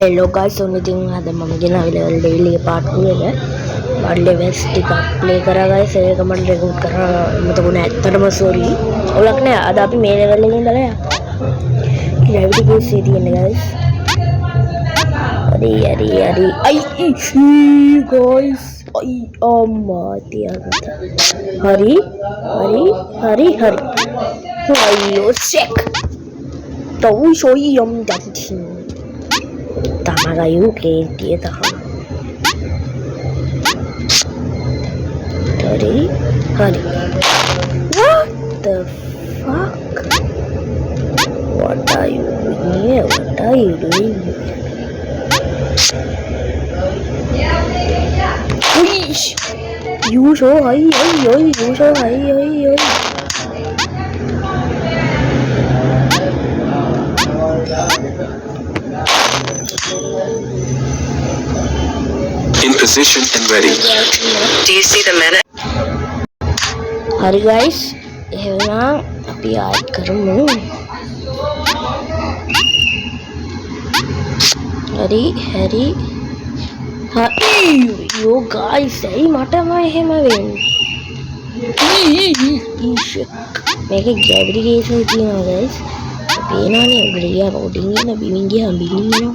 Hello guys, so ඉතින් අද මම ගෙනාවේ level daily part 2 එක. මම levels ටිකක් play කරා guys. ඒක මම record කරා මතකුණ ඇත්තටම sorry. ඔලක් නෑ අද අපි මේ level එකේ ඉඳලා යන්න. gravity base එකේ තියෙන guys. හරි. අයි guys. අයි අම්මා තියාගත්ත. හරි. අයියෝ check. තව shoyi යම් දැක්ටි. Tamagayu dia tahan. Tadi. What the fuck? What are you doing here? Wish. You so high. In position and ready. Do you see the minute? Hari guys, එහෙනම් අපි ආයෙත් කරමු. හරි. yo guys, ඇයි මටම එහෙම වෙන්නේ? මේකේ gravity case එක තියෙනවා guys. පේනවනේ ග්‍රියා රෝඩින් යන බිමින් ගියාම බිමින් යනවා.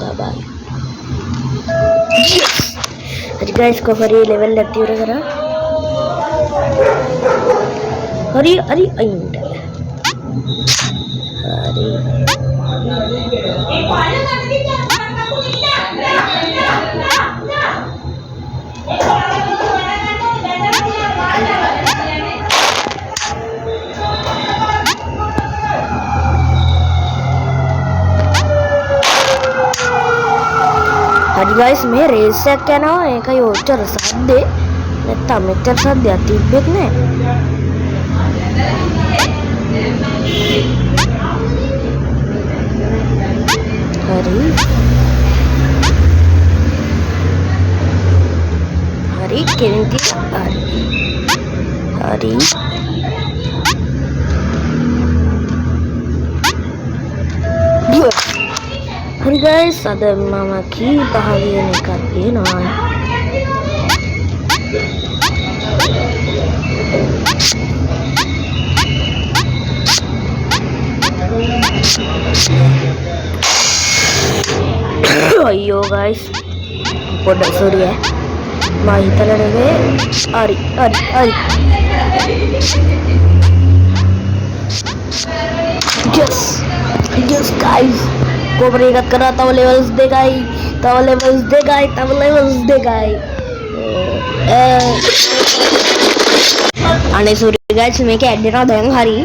කාබයි. Yes! Hadi guys, ko hari level lagi udah kara. Hari ainda. Hari. Hadi guys, මේ රේස් එකක් යනවා. ඒකයි ඔච්චර සද්දේ. නැත්තම් මෙච්චර සද්දයක් තිබ්බෙත් නෑ. හරි කෙනෙක් හරි. Hadi guys, ada mama ki bahagia nekat dia Ayo guys, poda sorry ya. Mai talade ari. Yes guys. Ko berikat kena tahu levels deh guys. Aneh sorry guys, mereka ada yang hari.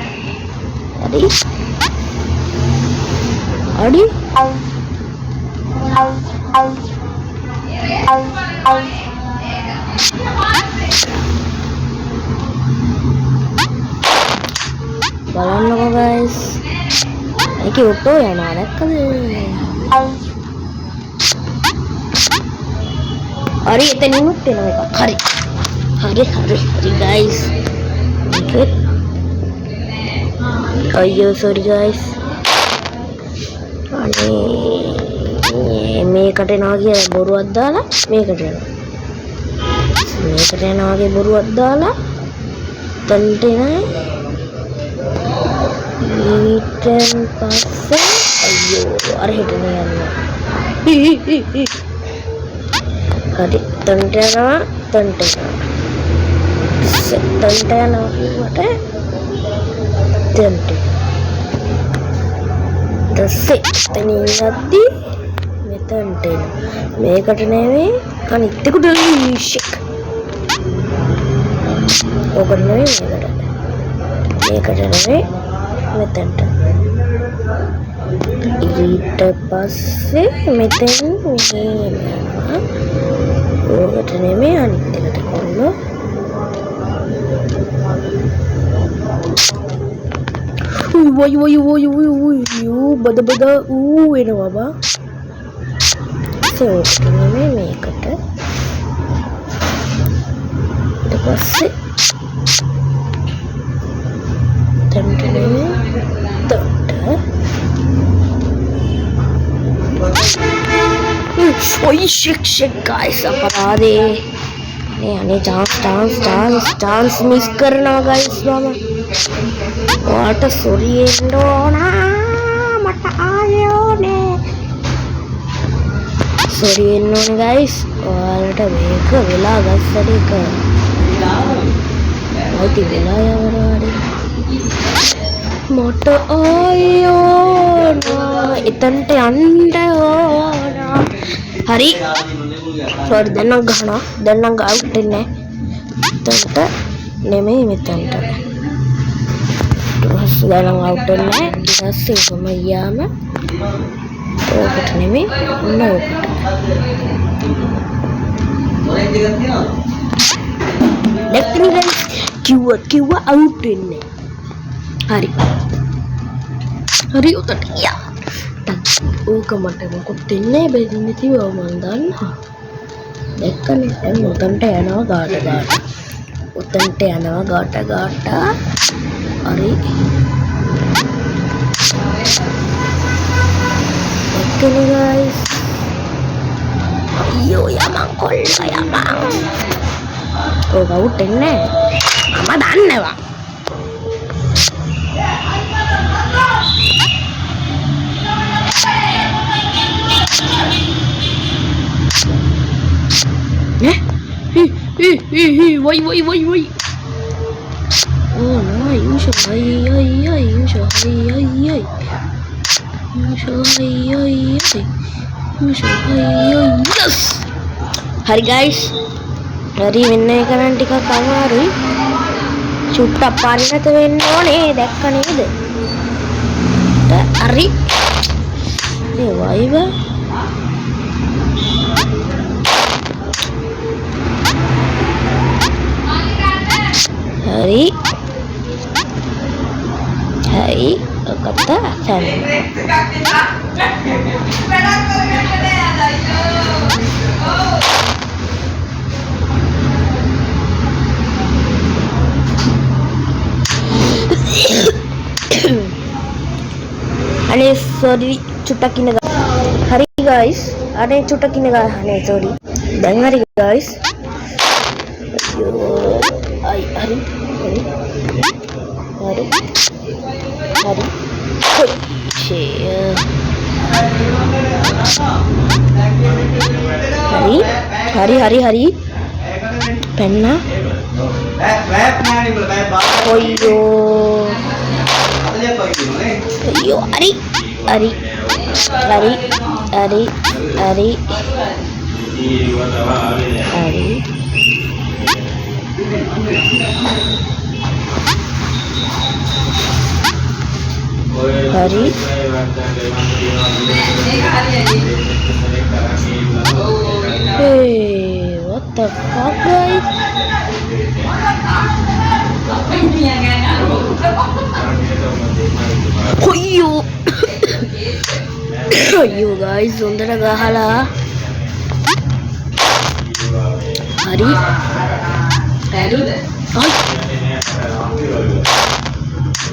Balon logo guys. Ini auto ya mana kan? Hari itu nih mungkin mereka hari guys. Ikut. Ayo sorry guys. මේකට එනවා බොරුවක් දාලා මේකට එනවා වගේ බොරුවක් දාලා තන්ට එනයි Eden පස්සේ අයියෝ අර හිටනේ යනවා හරි තන්ට යනවා කිව්වට තන්ට දැස්සේ තනින් යද්දි මෙතනට එන මේකට නෙවෙයි අනිත් එකට ෂෙක් ඕකට නෙවෙයි මේකට නෙවෙයි මෙතනට ඊට පස්සේ මෙතෙන් මෙහෙම යනවා ඕකට නෙවෙයි අනිත් එකට කරනවා බද එනවා බා මේකට නෙමෙයි මේකට ඊට පස්සේ තන්ට නෙමෙයි තන්ට ओए शिट गाइस अपराधे अने चांस मिस करना गाइस मामा वाट सोरियेंडोना मट आयोने सोरियेंडोने गाइस वालट वेक वेला गස්සරික आइती वेला यावराडी मट आयोना इतंटे अंडे होना हरी सॉरी दन्नंग गहना दन्नंग आउट ने इतंटे नेमे मितंटे terus dalam outdoornya kita sih sama Yama terus ini no lihat ini guys kiwa outdoornya hari udah ya kemana mau kutinnya begini sih bawa mandan dekan itu utante anak gata hari ini guys ayo ya mang oh kau tenne ama danne bang woi oh no you should yes hari guys hari winne kanan tika kamaru chutta parinatha wenna one dekka neda hari e waiba hari kata sana ane sorry cutakin hari guys ane cutakin ane sorry dan hari guys hari hari penna oyo hari hey what the fuck guys ayo guys sondara gahala hari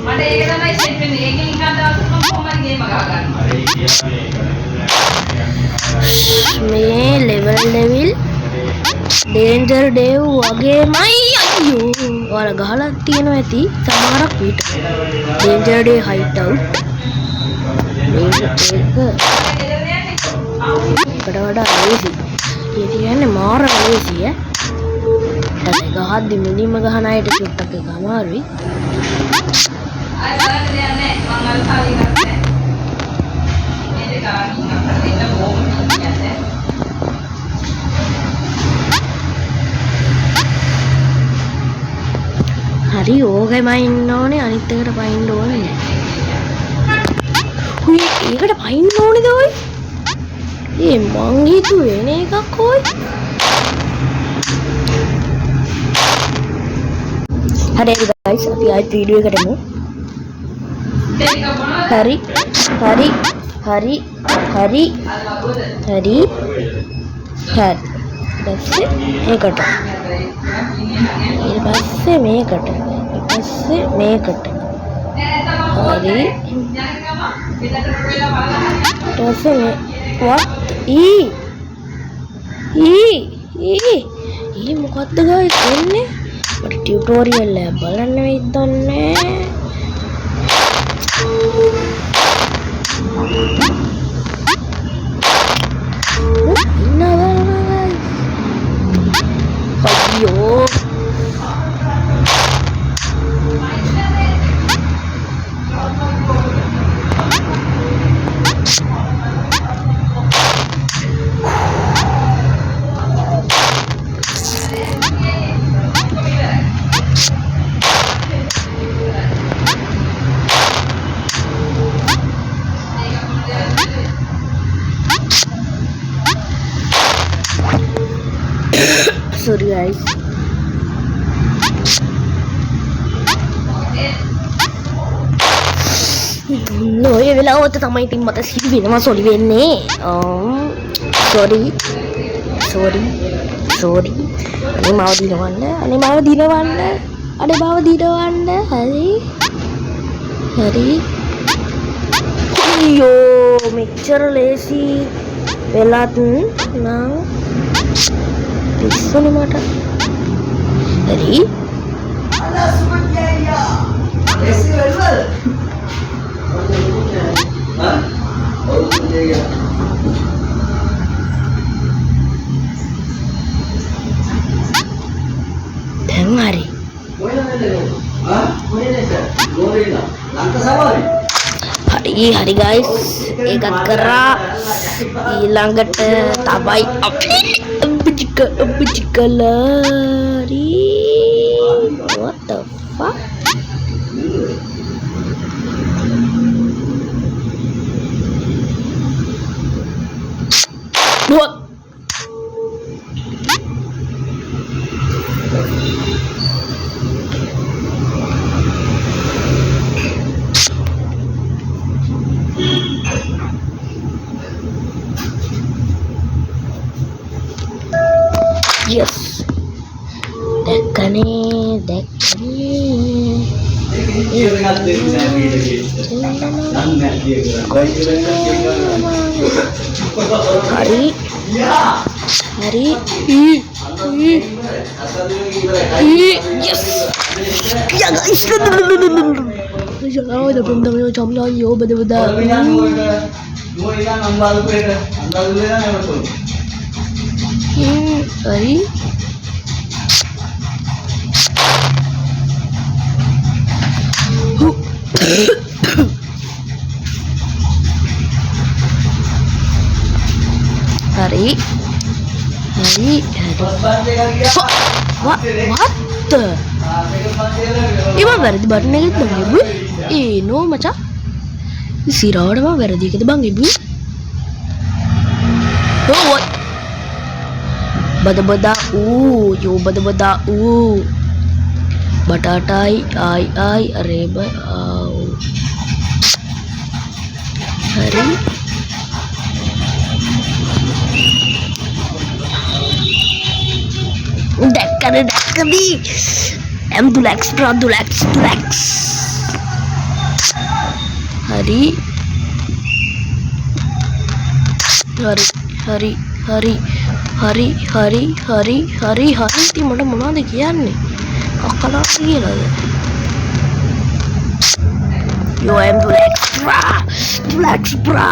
මට ඒක තමයි set වෙන්නේ. ඒකෙන් එකක් දවසක් මම කොහොමද ගේම ගහ ගන්න. මේ ලෙවල් ඩේන්ජර් ඩේව් වගේමයි අයියෝ. ඔයාලා ගහලා තියෙනවා ඇති සමහරක් විට. Danger day height out. මේක වඩා ලේසි. ඒ කියන්නේ මාර ලේසි ඈ. දැන් ගහද්දි මිනිම ගහන අයට චුට්ටක් එක අමාරුයි. hari ඕකෙම ඉන්න ඕනේ අනිත් එකට පයින්න ඕනේ නෑ. හුයි ඒකට පයින්න ඕනේද ඔය? ඒ මං හිතුවේ වෙන එකක් ඔය. hari guys අපි ආයෙත් වීඩියෝ එකට එමු. hari පස්සේ මේකට ඊට පස්සේ මේකට hari ඊට පස්සේ what මොකක්ද guys වෙන්නේ? මට ටියුටෝරියල් එක බලන්න වෙයිද දන්නේ අයියෝ sorry guys නොය වෙලාවට තමයි ඉතින් මට සිහි වෙනවා සෝරි වෙන්නේ සෝරි අනේ මාව දිනවන්න හරි අයියෝ මෙච්චර ලේසි වෙලත් නම් පිස්සුනේ මට හරි දැන් හරි guys ඒකත් කරා ඊළඟට තමයි අපි අපිචිකලාරි what the fuck what yes දැක්කනේ හරි yes ya guys jangan ada benda macam yo beda-beda hari what Ima වැරදි බටන් එකෙත් බං ඉබු නෝ මචං සිරාවටම වැරදි එකද බං ඉබු what bada yo bada batatai ai areba hari Dekani dulax hari ti mana මොනවද කියන්නේ අක්කලා කියලාද yo am dulax bra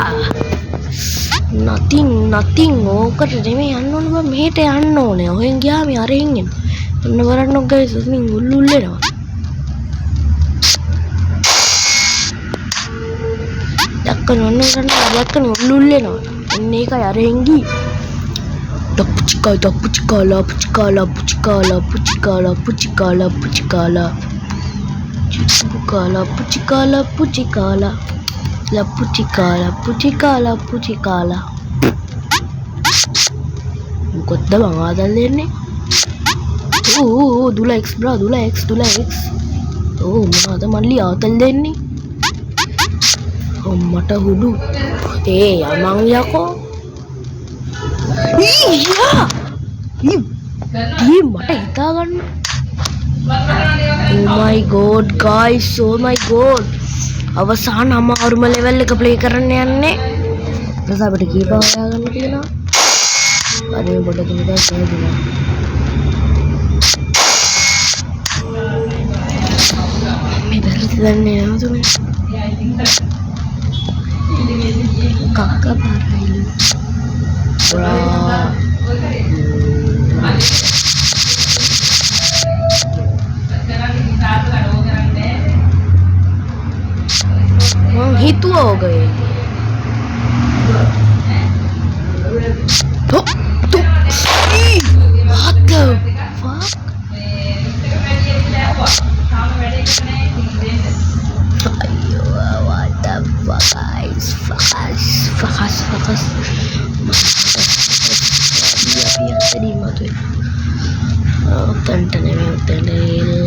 nothing ඕකට නෙමෙයි යන්න ඕනේ බා මෙහෙට යන්න ඕනේ ඔහෙන් ගියාම අරෙන් එන්න ඔන්න බලන්න guys ඉතින් උල්ලුල් එනවා දැක්කන ඔන්න දැක්කන උල්ලුල් එනවා එන්න ඒකයි අරෙන් ගියේ puchikala මොකද්ද මං ආදල් දෙන්නේ dulax මොනවද මල්ලි ආතල් දෙන්නේ මට හුඩු යමන් යකෝ මට හිතා ගන්න oh my god guys අවසාන අමාරුම ලෙවල් එක ප්ලේ කරන්න යන්නේ ඊට අපිට කීප හොයාගන්න තියෙනවා අද මේ පොඩ කෙනෙක් කියනවා මේ බැලුත් දන්නේ නෑතුනේ කක්ක පාරයිලු බ්‍රා මං හිතුවා ඔගේ what the fuck what the fuck guys fuck us biar terima tuh tonton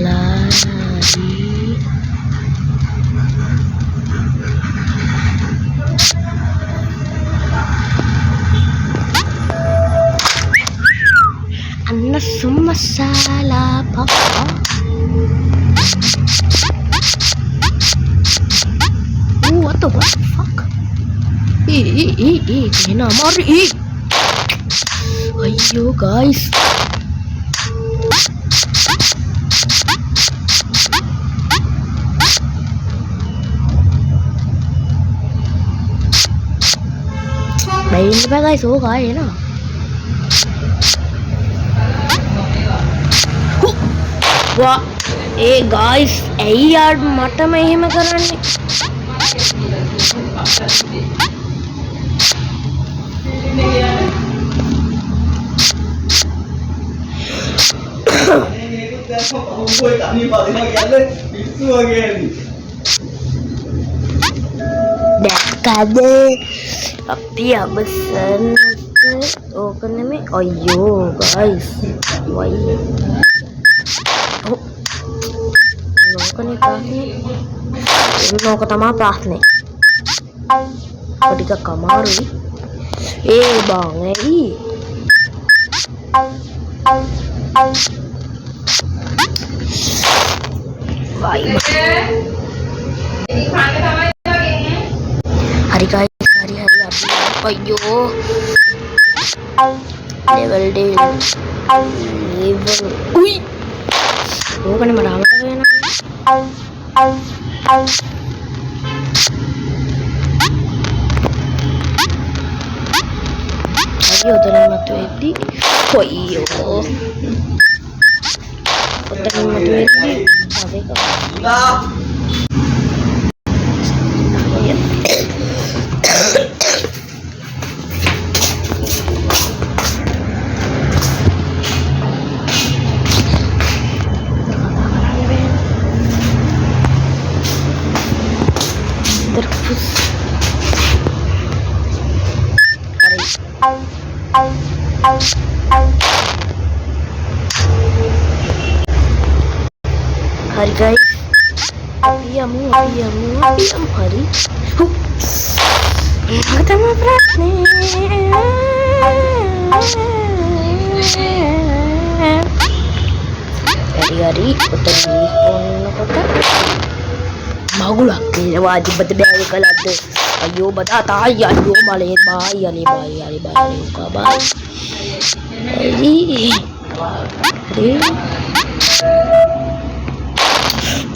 lari Anda semua salah papa. What the fuck? Kena mari. Ayo guys. Đây ba guys số cái đó. Wah, guys, यार मटा में ही मैं कराने Dekade tapi abesan oh kena me ayo guys why नौका तमा प्रार्थने का कमारू बांगे हरी का हरी हरी अयो level उई वो कने मरामत है ना ayo udah matu edi iyo udah matu edi ada kok hari guys diam hari ketemu Pratne hari udah di kota magulah wajib berdaya kalau ada ayo bata ayo balik bye kabar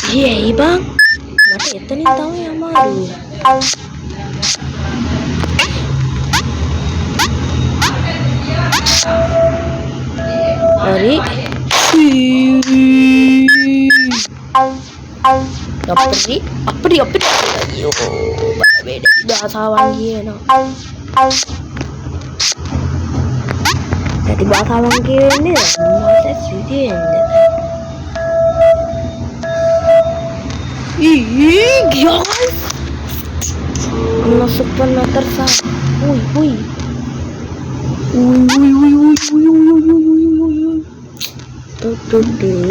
iya bang mata itu nih tahu yang malu hari apa ayo beda bahasa wangi no jadi bahasa wangi ini masa sudah guys masuk pernah tersang wui tuh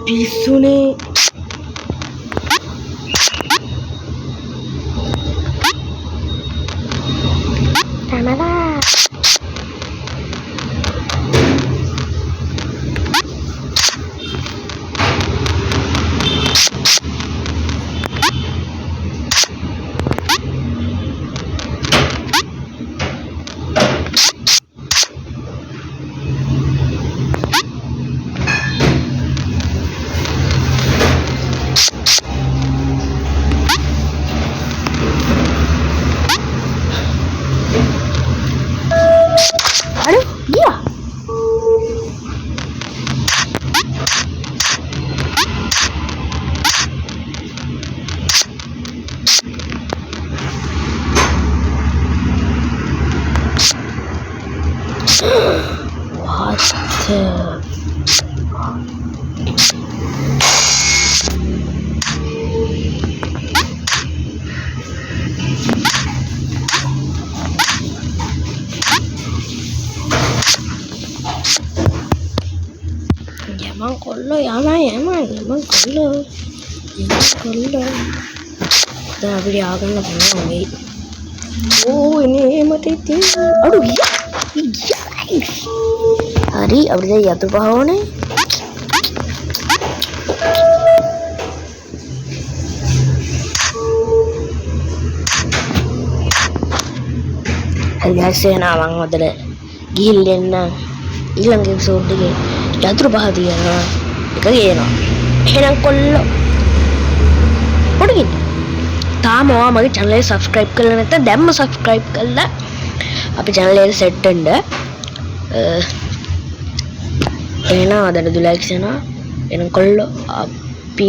පිස්සුනේ තමලා aduh dia what the Emang kollo ya emang kollo dan aku diakan lagi oh ini mati aduh iya guys hari abis jatuh pohon nih biasa nawang model gilin na ilang episode ke jatuh bahas dia na kaya na henang kollo udah තාම ඔයා මගේ channel එක subscribe කරලා නැත්නම් දැම්ම subscribe කරලා අපේ channel එක set වෙන්න එහෙනම් අදට like කරනවා එනම් කොල්ලෝ අපි